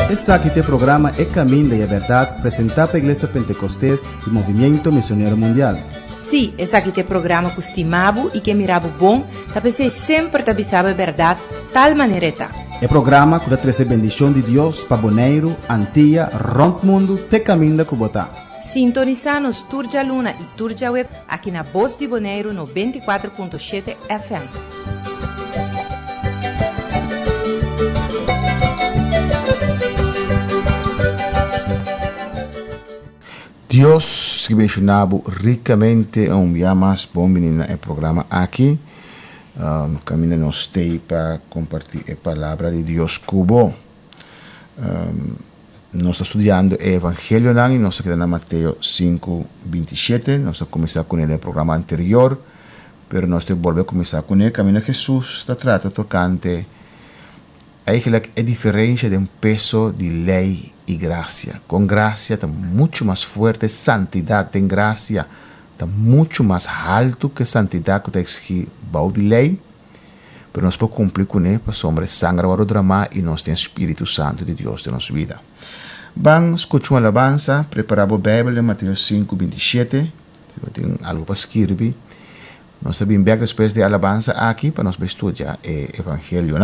Esse aqui é o programa É Caminho da Verdade, apresentado pela Igreja Pentecostés do Movimento Missionário Mundial. Sim, esse aqui é o programa que estimava e que mirava bom, para você sempre te avisava a verdade, tal maneira tá. É programa que dá trazer bendição de Deus para Bonaire, Antilha, Rompe Mundo, te caminho da Cubotá. Sintoniza-nos Turja Luna e Turja Web aqui na Voz de Bonaire 94.7 FM. Deus se mencionava ricamente dia mais bom menina é programa aqui. Caminho nos tem para compartilhar a palavra de Deus cubo. Nós estamos estudando o Evangelho e nós estamos em Mateus 5:27. Nós começamos com ele no programa anterior, mas nós voltamos a começar com ele. Caminho Jesus está tratando tocante a diferença de peso de lei e gracia. Com gracia está muito mais forte, santidade tem gracia está muito mais alto que santidade que está exigido de lei, mas nós podemos cumprir com ele para sombra sangue o drama e nós temos Espírito Santo de Deus em nossa vida. Vamos escutar uma alabança, preparar a Bíblia, Mateus 5:27, se tem algo para escrever. Nós sabemos bem depois da alabança aqui para nós estudar o Evangelho.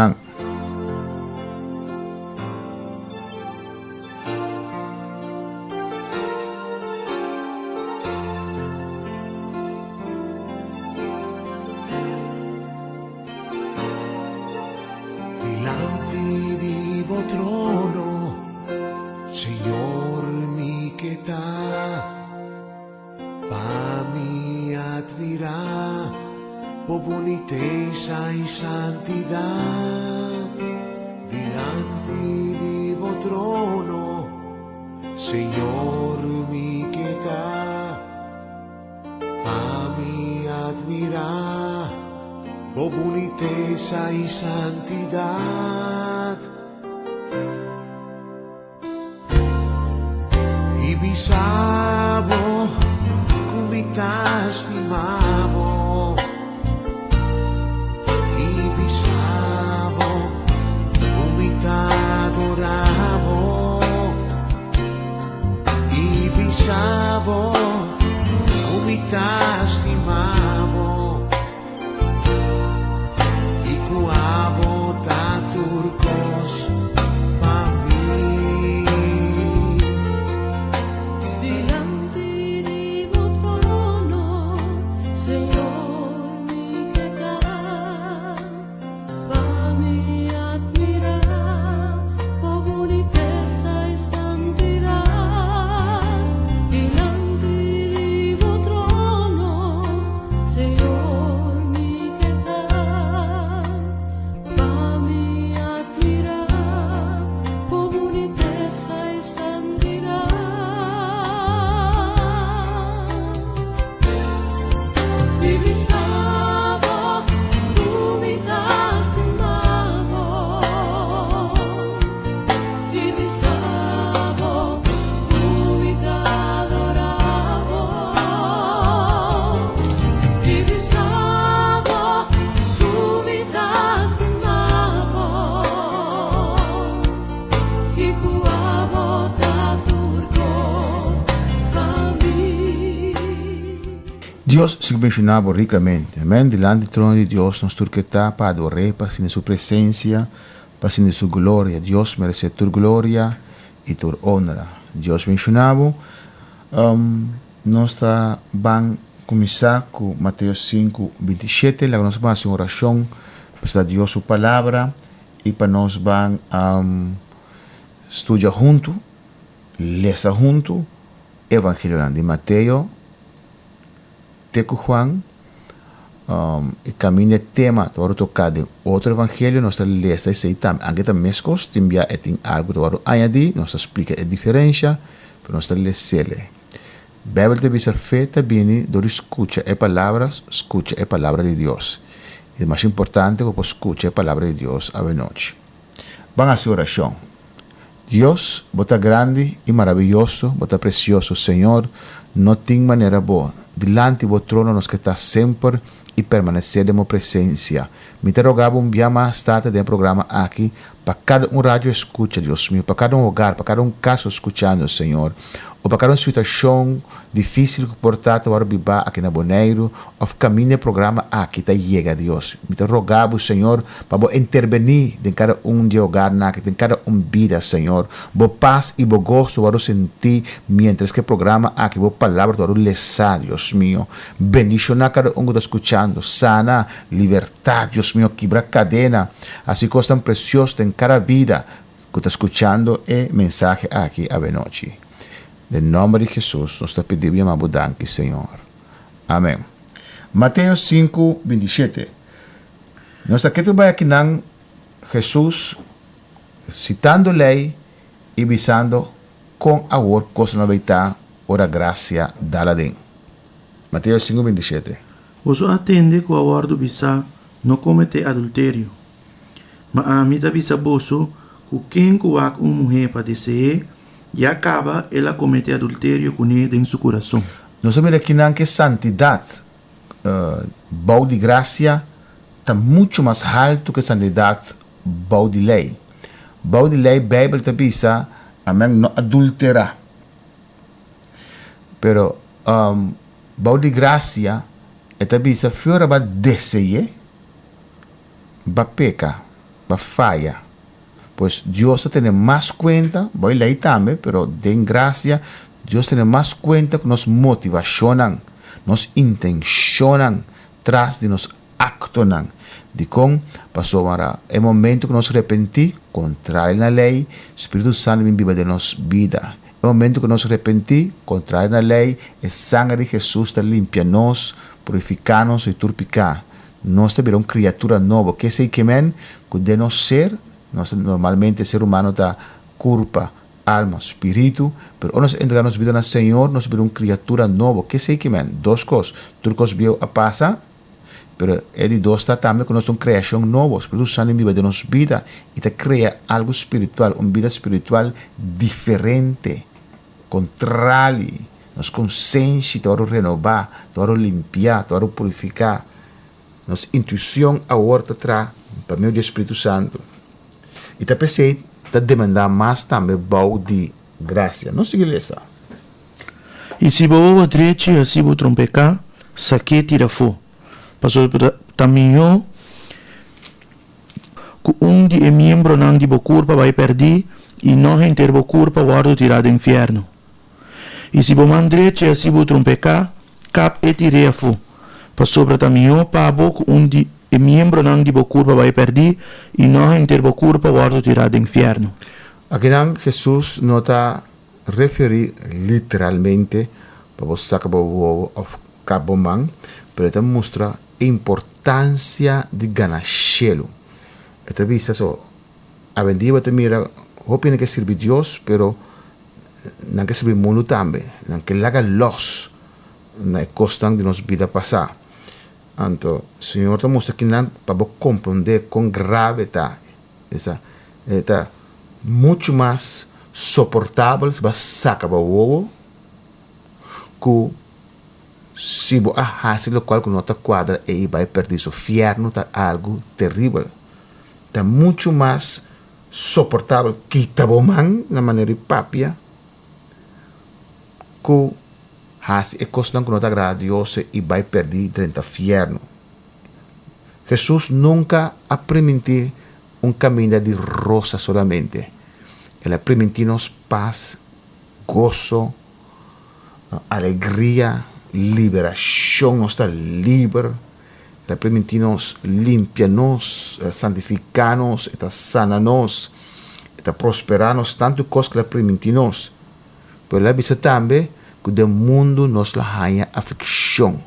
Deus se mencionava ricamente, amém? Delante do trono de Deus, nós turquetá para adorar, para sentir sua presença, para sentir sua glória. Deus merece tua glória e tua honra. Deus mencionava, nós vamos começar com Mateus 5:27, lá nós vamos fazer uma oração para Deus sua palavra e para nós vamos estudar junto, ler junto, Evangelho de Mateus, Teco Juan, e caminho tema, agora tocar de outro evangelho, nós lemos esse tam, aqui também mescos, tem algo agora añadir, nós explica a diferença, para nós lemos ele. Bíblia te visa feita bem, do escuta a palavra de Deus. E o mais importante, que escuta a palavra de Deus a noite. Vamos a oração. Dios, bota grande y maravilloso, bota precioso, Señor, no tem maneira boa. Delante do trono nos que está sempre e permanecer em presença. Me te rogava dia mais tarde do programa aqui, para cada rádio escuta, Deus meu, para cada hogar, para cada caso escutando, Senhor, ou para cada situação difícil que portata para viver aqui na Bonaire, ou caminho do programa aqui, tá chega, Deus. Me te rogava, Senhor, para intervenir em cada de hogar, em cada vida, Senhor. Bo paz e bo gosto para sentir, mientras que o programa aqui, bo palavra para lesar, Deus meu. Bendición a cada que está escuchando, sana, libertad, Dios mío, quebra cadena, así cosas tan preciosas en cada vida que está escuchando el mensaje aquí a noche. En nombre de Jesús, nos te pedimos abundante, Señor. Amén. Mateo 5, 27. Nos está que aquí Jesús citando ley y visando con amor cosa novedad o la gracia dada den. Mateo 5, 27. Você atende com a ordem bisa não cometer adultério. Mas a mim bisa bolso que quem coac mulher para descer e acaba ela cometer adultério com ele em seu coração. Nós sabemos que santidade, bau de graça, está muito mais alto que santidade, bau de lei. Bau de lei, Bíblia te bisa, amém, não adulterar. Pero, bau de graça, esta bisa fora ba deseje, ba peca, ba falla. Pues Dios tiene más cuenta, voy a leer también, pero de gracia, Dios tiene más cuenta que nos motivacionan, nos intencionan, tras de nos actonan. De con pasó para el momento que nos arrepentí, contrario a la ley, Espíritu Santo vive de nos vida. El momento que nos arrepentí, contrario a la ley, el sangre de Jesús te limpia-nos, purifica-nos y turpica. Nos te verá una criatura nueva. ¿Qué es el que men? Que de no ser, normalmente el ser humano da culpa, alma, espíritu, pero hoy nos entregamos vida al Señor, nos verá una criatura nueva. ¿Qué es el que men? Dos cosas. Turcos vio a pasar, pero el dos está también con nuestra creación nueva. Espíritu Santo vive de nos vida y te crea algo espiritual, una vida espiritual diferente, contrario. Nos conciencia, te vamos a renovar, te vamos a limpiar, te vamos a purificar. Nos intuición ahora atrás, para meio do Espírito Santo. E te pensei, te demandar mais também bau de graça. Não siga essa. E se boa a direita, assim vou trompecar, saque tira fo. Passou taminho, que de membro não de bocurpa vai perder, e não inteiro bocurpa guardo tirar do inferno. E se bom andreche assim vou trompecar, cap e tirei a fo. Passou para taminho, para boco de membro não de bocurpa vai perder, e não inteiro bocurpa guardo tirar do inferno. Aqui não, Jesus não está referindo literalmente para você sacar o cabo man, mas ele mostra a importância de ganachelo. Ele visa só, a vendida te mira, opina que serve Deus, pero não que serve o mundo também, não que laga los na costan de nos vida passar. Então, o Senhor te mostra que não para compreender com gravidade, essa está muito mais suportável, para sacar o ovo, que se você faz o qual que não está quadra e vai perder seu fierno, está algo terrível. Está muito mais suportável que taboman na maneira papia, que faz e coisa que não está agrada a Deus e vai perder dentro do fierno. Jesus nunca ha permitido caminho de rosa solamente. Ele permite-nos paz, gozo, alegria, liberação, nos está livre. Ele permite-nos limpiar-nos, santificar-nos, sana-nos, prosperar-nos, tanto coisas que ele permite-nos. Mas ele avisa também que do mundo nos há aflição.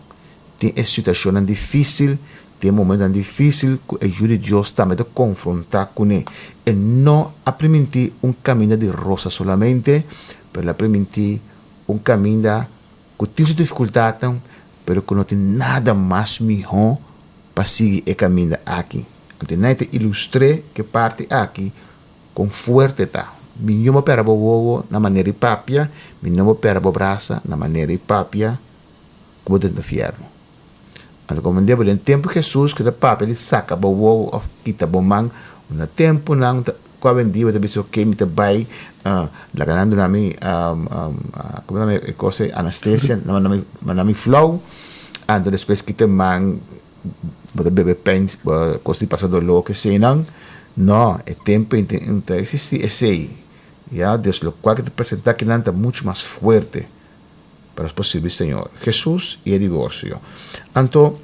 Tem situação difícil, tem momentos difíceis que ajuda Deus também a confrontar com ele. E não a permitir caminho de rosa solamente, mas a permitir caminho que tem dificuldade, mas que não tem nada mais melhor para seguir o caminho aqui. Então, eu ilustrei que parte aqui com forte tá. mi não pera bo ovo na maneira papia, mi não pera bo brasa na maneira papia, como dentro do inferno. Então, como deu em tempo Jesus que o papia ele saca bo ovo of kita bo man, no tempo não qua vendiva da biso che mi te bai la ganando na mi come nome cose anestesia na mi flow ando después que te man bota bebe pens costi passado lo que se no el tempo inte existe ese ya Dios lo cual que te presenta que nanta mucho más fuerte para los posibles Señor Jesús y el divorcio anto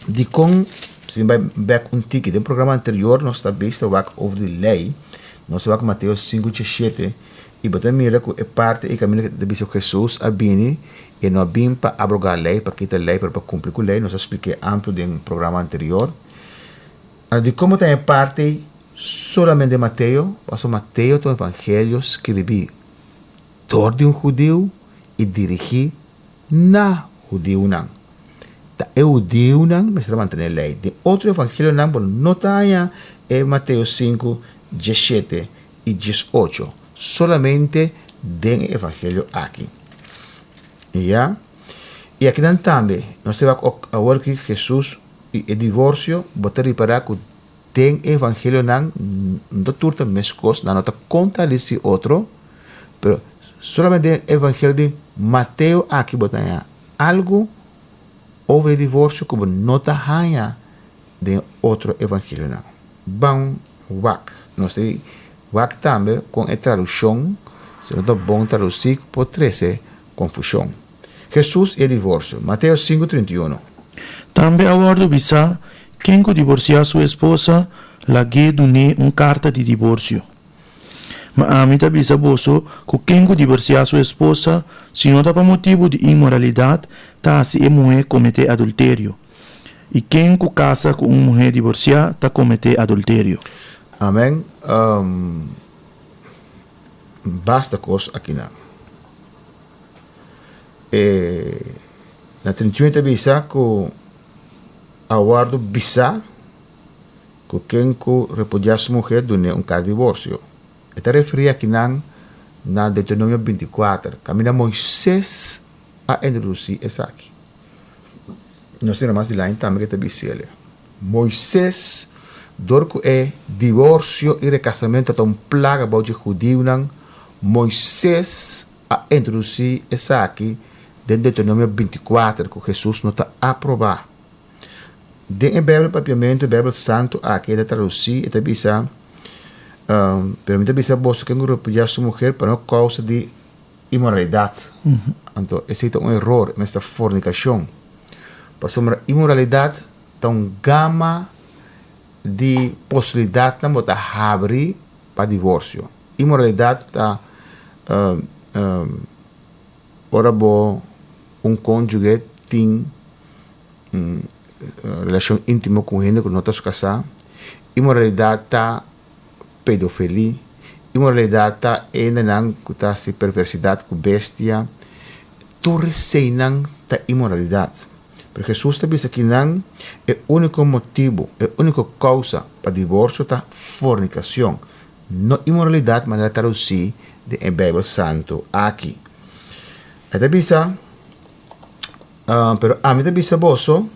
di con se vai back un ticket del programa anterior nós está visto over the lei nós vai com Mateus 5:17 e bota mira que é parte e caminho de bicho Jesus a bini e não bim para abrogar a lei para quitar a lei para cumprir com a lei nós expliquei amplo no programa anterior de como tem parte solamente de Mateus passou Mateus do evangelho escrevi todo de judeu e dirigir na judeu não é o Deus não mas para manter a lei de outro evangelho não não está é Mateus 5:17 e 18 solamente do evangelho aqui yeah? E aqui também nós temos agora que Jesus e o divórcio botar reparar que tem evangelho não turta mescos não está conta desse outro pero solamente o evangelho de Mateus aqui botar algo over o divórcio como não está hanha de outro evangelho não bom wak nós temos wak também com a tradução se não está bom traduzir pode ser confusão Jesus e o divórcio Mateus 5:31 Também aguardo bisa quem que divorcia sua esposa la que dune carta de divórcio mas a mim também saboso que quem que divorcia sua esposa se não dá para motivo de imoralidade tá se a mulher comete adultério e quem que casa com uma mulher divorciada tá comete adultério amém basta coisa aqui não na 31 bisa que aguardo bisa que quem que repudia sua mulher dune carta de divórcio está referido aqui na Deuteronômio 24 caminha Moisés a introduzir essa aqui nós temos mais de lá também que está dizendo Moisés dorco é divórcio e recasamento tão plaga para os judeus Moisés a introduzir essa aqui dentro de Deuteronômio 24 que Jesus não está a aprovar dentro da Bíblia papiamento da Bíblia Santo aqui está traduzir está dizendo permite bisa bolso que repudiar sua mulher para uma causa de imoralidade. Então, esse é um erro, esta fornicação. Para sobre imoralidade, tem gama de possibilidades não botar abrir para divórcio. Imoralidade está ora bom cônjuge tem relação íntima com ele que não está casado. Imoralidade está pedofilia, imoralidade está ainda que está se perversidade com bestia, tudo recém está imoralidade. Porque Jesus está dizendo que não é o único motivo, é a única causa para divórcio está fornicação, não imoralidade, mas está traduzir de Bíblia Santo aqui. Está dizendo, pero a mim está dizendo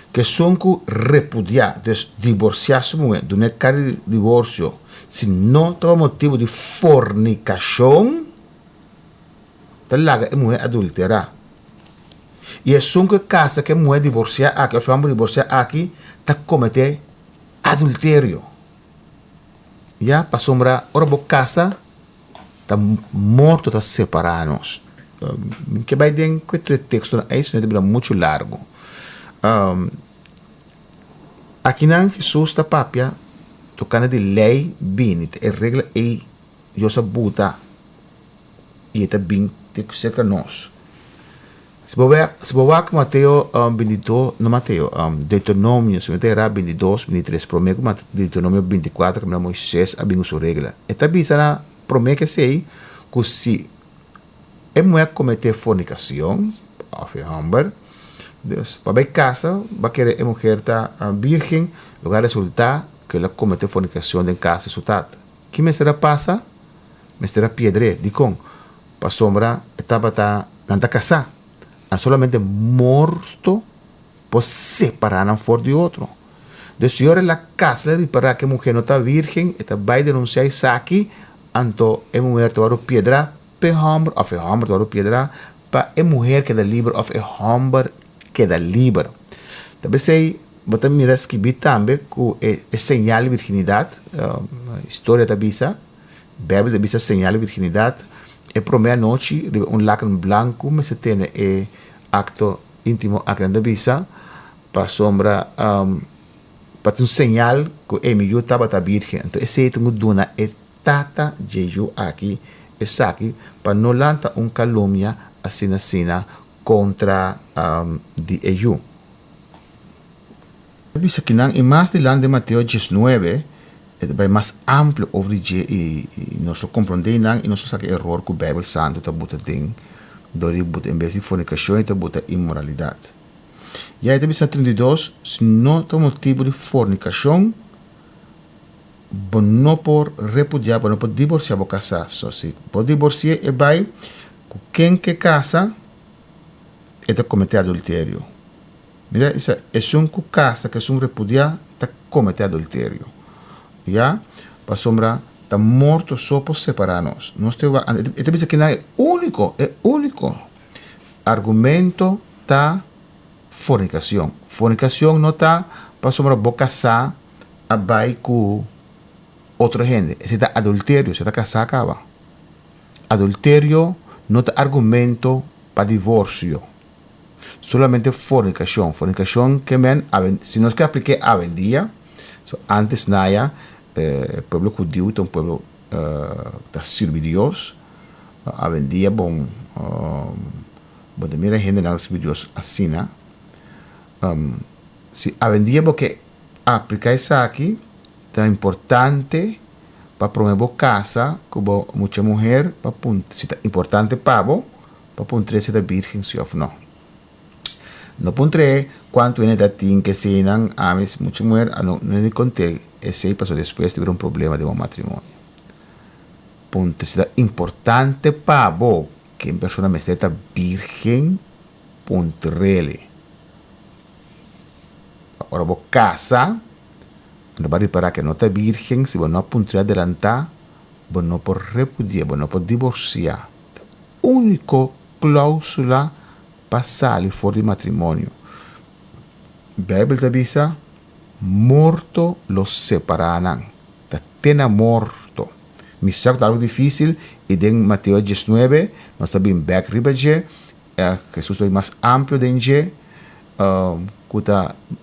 que son que repudiar, divorciar su mujer, de una carta de divorcio, si no tuvo motivo de fornicación, tal la mujer adultera. Y es un que casa que mujer divorcia aquí, o familia divorcia aquí, ta comete adulterio. Ya, para sombra, ahora vos casa, ta morto, ta separados. Que vai den que tres textos, isso não é muito largo. Aqui não Jesus está papia tocando de lei bem é regra e eu sou buta e está bem tem que ser nós se você que Mateus 22 não Mateus Deuteronômio se você era 22 23 promete que Deuteronômio 24 que Moisés a bem sua regra está bem na promete que sei que se é mulher cometer fornicação of a humber Deus, para casa, vai querer a mulher estar virgem, lugar resultar que ela comete fornicação em casa resultado. Que me será passa? mestera piedre, dicon, pa sombra, etapa ta, nanta casa, solamente morto, pues separar for de otro. De Señor en la casa, y para que mujer no está virgen, está va a denunciar Isaki, anto es mujer te va a piedra, pe hombre, of es hombre te va a piedra, pa es mujer queda libre, of es hombre queda libre. También se bota miras que vi también que es señal de virginidad, historia de visa, Biblia de visa señal de virginidad, es primera noche, un lacan blanco, me se tiene acto íntimo a grande visa, pa sombra, para un señal que mi yo estaba virgen. Entonces, ese tengo duna tata jeju aquí, es aquí, para no lanzar un calumnia así contra de ello. Dice que y más adelante de Mateo 19, es más amplio over y nosotros comprendemos y nosotros sacamos error que la Biblia Santa está botando en vez de fornicación está botando inmoralidad. Y ahí también 32, si no hay motivo de fornicación, no por repudiar, no por divorciar o casar. So, si por divorciar, es vai, quien que casa, está cometiendo adulterio. Mira, es un que casa, que es un repudiar, está cometiendo adulterio. Ya, para sombra, está muerto solo por separarnos. No estoy, este dice que no es único argumento, está fornicación. Fornicación no está para sombra boca sa a vai con otra gente. Ese está adulterio, se está casado acaba. Adulterio no está argumento para divorcio. Solamente fornicación. Fornicación que si no es que aplique a vendía, antes naya, el pueblo judío es un pueblo que sirve a Dios. A vendía, de mira gente no sirve a Dios así, ¿no? Si a vendía porque aplicar eso aquí tan importante para promover casa como mucha mujer para si es importante para puntre si es virgen si o no. No puntre cuánto viene de ti que se nan ames mucha mujer no le conté ese pasó después de un problema de un matrimonio. Puntre si es importante para que en persona me esté virgen puntrele. Ahora vos casa, no va a reparar que no está virgen, si vos no apuntar adelantar, vos no por repudiar, vos no por divorciar. Único cláusula para salir fuera de matrimonio. Biblia te avisa, muerto los separarán. Tena muerto. Mi saco algo difícil, y en Mateo 19, no está bien back ribaje, Jesús es más amplio de inje,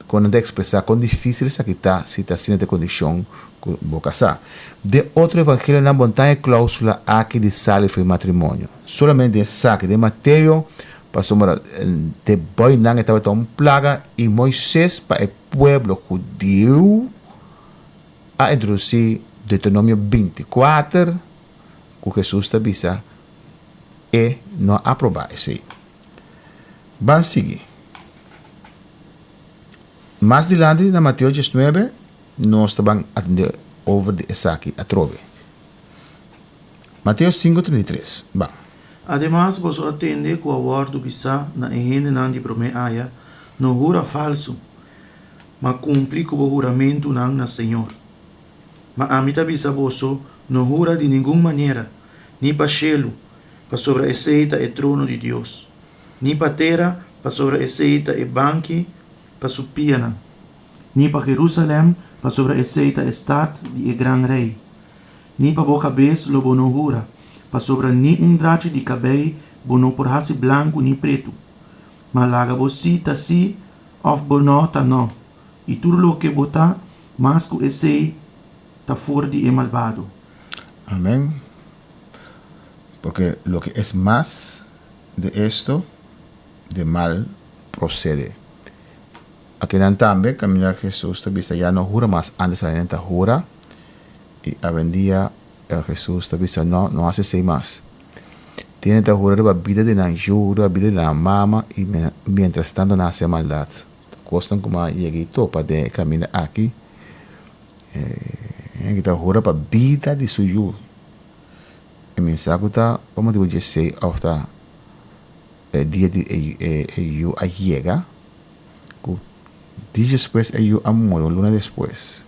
cuando expresar con difícil esa que está si está sin esta condición que boca sa. De otro evangelio en la montaña cláusula aquí de sale fue matrimonio. Solamente esa que de Mateo pasó de Boinan estaba toda una plaga y Moisés para el pueblo judío a introducir Deuteronomio 24 que Jesús te avisa y no aprobar ese. Van a seguir. Más adelante, en Mateo 19, nos van a atender over de esa aquí, a trove. Mateo 5:33. Va. Además, vos atende com a word bisa na ehene nan de prome aya, no jura falso, mas cumpre com o juramento nan na Senhor. Mas a mita bisa vosso no jura de nenhuma maneira, ni para chelo, para sobre aceita e trono de Deus, ni para terra, para sobre aceita e banque, para supiana, ni para Jerusalém, para sobre aceita estado de gran rei, ni para boca cabeça lo bono jura, para sobre ni drache de cabelo, bono por raça branco ni preto, mas laga você tá si, of bono tá não, e tudo lo que botar, mas que esse tá fora de malvado. Amén. Porque lo que es más de esto, de mal procede. Aquí en también caminar Jesús te vista ya no jura más antes de la jura y a vendía Jesús te vista no hace seis más. Tiene que jurar la vida de la ayuda, la vida de la mamá y mientras tanto no hace maldad. Cuestan como lleguito para de caminar aquí. Que te jura para vida de su ayuda. e mensagem tá como digo dizer after dia de eu a chega que dias depois eu amor luna depois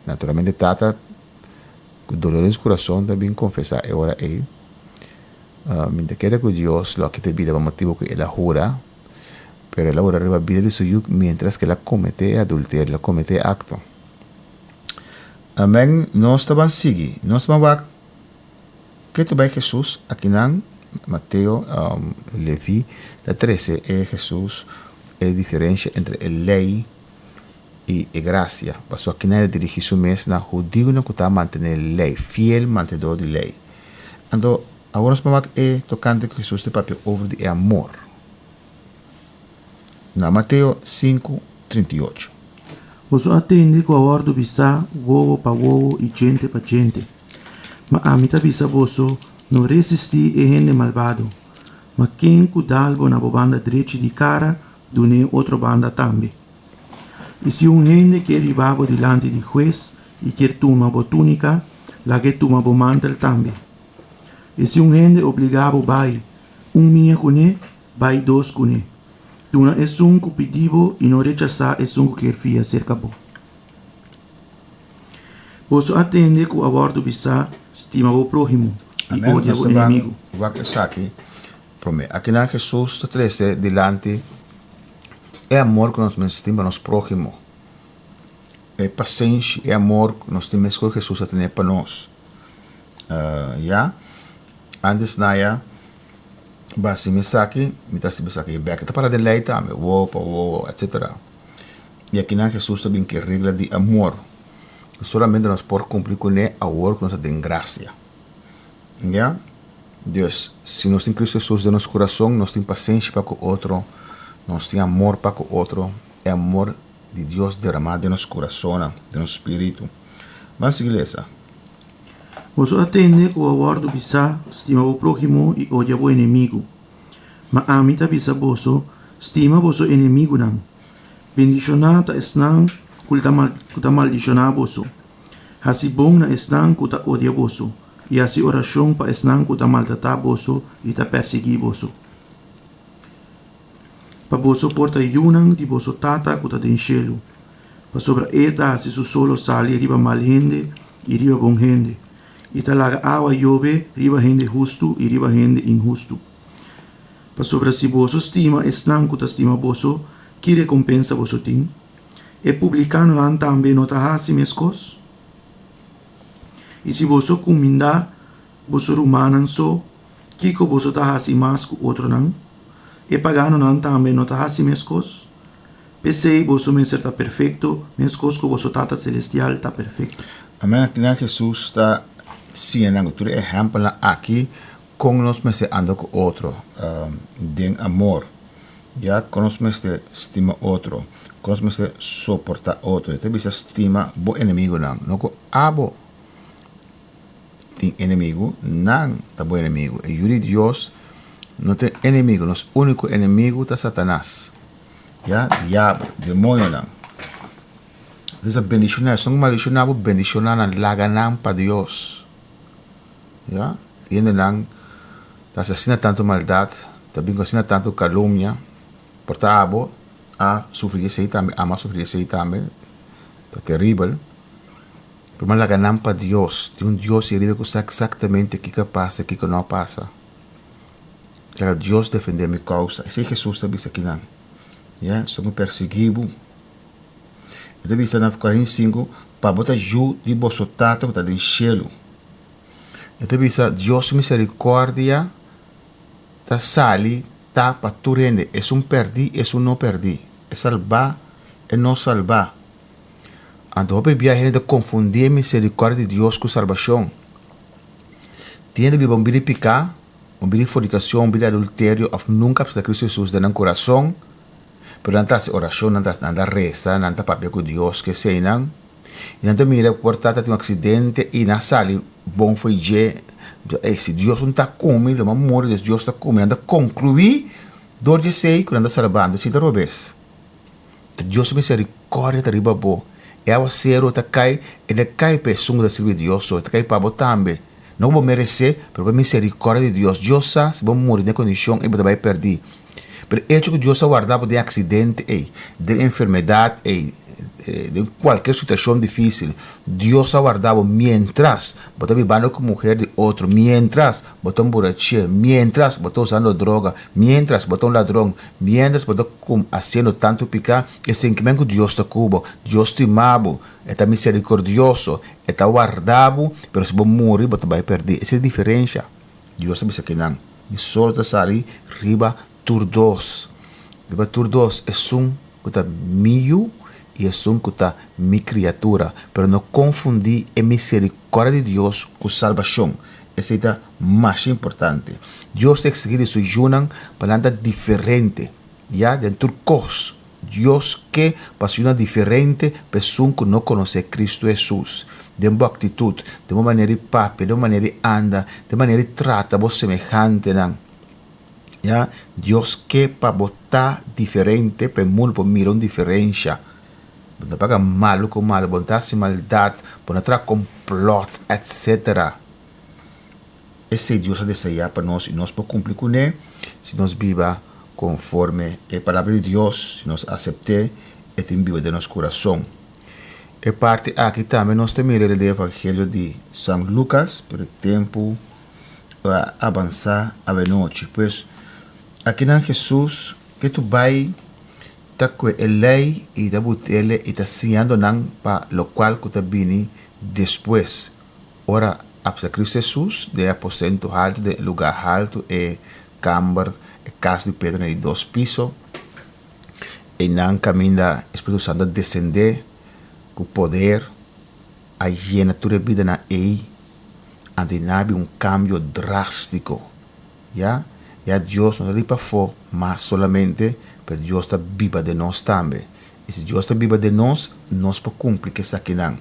naturalmente tata com dolores coração também confessar agora mientras queda que Dios lo que te pide por motivo que ella jura pero ella jura arriba vida de su mientras que la comete adulterio la comete acto amén no estaban sigue no estaban que tu vai Jesús aquí en Mateo Leví la 13 Jesús diferencia entre lei e gracia. Pasó aquí nadie dirigir su mes na judío no que mantener lei, fiel mantenedor de lei. Ando agora nos vamos tocando que Jesús te papel over de amor. Na Mateo 5:38. Você atende com a ordem do bisa, ovo para ovo e gente para gente. Mas a mim bisa você não resistir e gente malvado. Mas quem cuidalbo na banda direita de cara, dune outra banda também. E se gente quer arribar delante de juez e quer tomar a túnica, lá que toma o mantel também. E se gente obrigado vai, minha com ele, vai dois com ele. Tuna é que pedido e não rechazar é que quer fia cerca bo. Você atende com a ordem do bisa, estima o próximo e odia o inimigo. Aqui na Jesus te trece delante é amor que nós estimamos nos próximo. É paciência, é amor que nós temos que Jesus a ter para nós. Antes na basi misaki, mitasi misaki back para de lei também, etc. E aqui na Jesus também que regra de amor. Solamente nós por cumprir com ele a work que nós tem graça. Já? Deus, se nós temos Cristo Jesus no nosso coração, nós temos paciência para com o outro, nós temos amor para com o outro, é amor de Deus derramado no nosso coração, no nosso espírito. Mas, igreja, você atende com a ordem do bisa, estima o próximo e odia o inimigo. Mas a mim bisa você, estima o inimigo não. Bendicionada estão, kuta maldicionar você. Assim bom na estão, kuta odia você. E assim oração para estão, kuta maltratar você e ta perseguir você. Para você porta yunan de você tata kuta den cielo. Para sobre eta se su solo sale riba mal gente e riba bom gente. E talaga água chove, riba gente justo e riba gente injusto. Para sobre se você estima, estão que estima você, que recompensa você tem? E publicano não também não está assim mescos? E se você comenda, você rumanan só, que você está assim mais que outro não? E pagano não também não está assim mescos? Pensei, você me está perfeito, mescos que você está celestial está perfeito. Amém, que Jesus está sim, tu exemplo aqui com nós mas ando com outro de amor já com nós mas estima outro com nós mas suporta outro te bisa estima bo inimigo não com abo tem inimigo não tá bo inimigo e yuri Deus não tem inimigo nosso único inimigo tá Satanás já diabo demônio não essa bendicionar são maldicionar bendicionar na laganam para Deus. Ya, tiene lang, asesina tanto maldad, também asesina tanto calúnia, portabo, a sufrir esse também, ama sufrir esse também, tá terrível. Pero mas la ganam para Deus, de Deus herido que sabe exatamente o que passa, o que não passa. Para Deus defender minha causa, esse Jesus também aqui não. Ya, somos perseguidos. Também está na 45, para botar ju de bosotata, botar de cielo. Então, Deus misericórdia tá sali, tá paturende, é perdi, é não perdi, é salvar, é não salvar. Então, bebia a gente confundir misericórdia de Deus com salvação. Tiene que bombir picar, bombir fornicação, bombir adultério, of nunca precisa Cristo Jesus no coração, pero não tá oração, não tá reza, não tá papel com Deus que sei não. E não mira portada tem acidente e na sala bom foi je se Deus não está comigo o amor de Deus está comigo anda concluir dor de sei quando anda salvando se da vez Deus misericórdia tá riba bo é o cero tá cai ele cai pessoa da servir Deus tá cai para botambe Não vou merecer, pero por misericórdia de Deus. Deus sabe se vou morrer na condição e vai perder. Pero hecho que Deus guardava de acidente, de enfermidade, de qualquer situação difícil, Deus guardava mientras botou vivendo com mulher de outro, mientras botou borracheiro, mientras botou usando droga, mientras botou ladrão, mientras botou fazendo tanto picar, e sentimento que Deus está cubo, Deus te amava, está misericordioso, está guardado, pero se você morrer, você vai perder. Essa é a diferença. Deus sabe que não. E só está sali riba tur dos. Riba tur dos é que está meu e é que está minha criatura. Pero não confundir a misericórdia de Deus com salvação. Essa é a mais importante. Deus tem que seguir sua junam para andar diferente. Já dentro do curso. Deus quer para diferente pessoa que não conhece Cristo Jesus. De uma atitude, de uma maneira de papo, de uma maneira de anda, de maneira de trata, você semejante. Yeah? Deus quer para botar diferente, para o mundo para mirar uma diferença. Para pagar mal com mal, botar-se maldade, para entrar complot, etc. Esse Deus a desejar para nós, e nós podemos cumprir com ele, se nós vivamos conforme a palavra de Deus, se nós aceitamos e viva de nosso coração. E parte aqui também nós temos o Evangelho de São Lucas, por o tempo avançar a noite. Pois aqui não Jesus, que tu vai tá com a lei e da botele e tá ensinando não para o qual que tá vindo depois. Ora, a Cristo Jesus, de aposento alto, de lugar alto, e câmara, e casa de pedra de 2 pisos, e não caminho da Espírito Santo descender com poder, a llena toda a vida na ei, onde não há cambio drástico. Já? E Deus não está ali para fora, mas solamente para Deus está viva de nós também. E se Deus está viva de nós, nós podemos cumprir que está aqui não.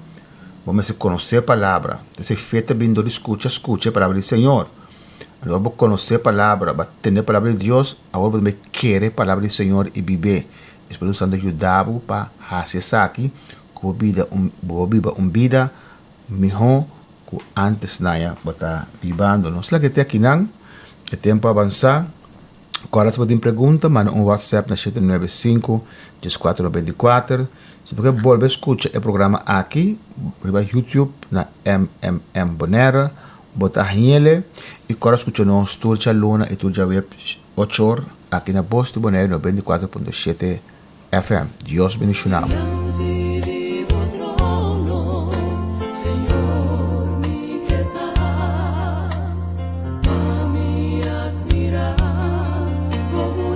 Vamos conhecer a palavra. Então, feita vindo de escuta a palavra do Senhor. Vamos conhecer a palavra, vamos ter a palavra de Deus, agora vamos querer a palavra do Senhor e viver. O Espírito Santo ajuda para fazer isso aqui, que viva uma vida melhor que antes naya bota vivendo. Nós lá que tem aqui não, é tempo avançar. Agora se você tem pergunta, manda WhatsApp na 795-1494. Se você volver escutar o programa aqui, no YouTube, na Bonera, bota ele e agora escuta nós toda a luna e toda a web 8 horas aqui na Voz de Bonera 94.7 FM. Deus bendicional. Tua voz,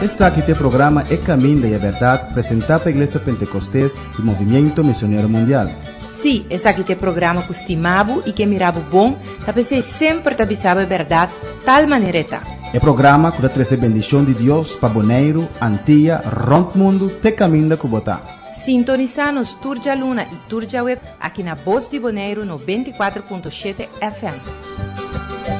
Esse aqui é o programa É Caminho da Verdade, apresentado pela Igreja Pentecostés e Movimento Missionário Mundial. Sim, esse aqui é o programa que estimava e que mirava bom, para sempre avisava a verdade, tal maneira está. É programa que dá trazer bendição de Deus para Bonaire, Antilha, Rompe Mundo, te caminho da Cubotá. Sintoniza-nos Turja Luna e Turja Web aqui na Voz de Bonaire no 24.7 FM.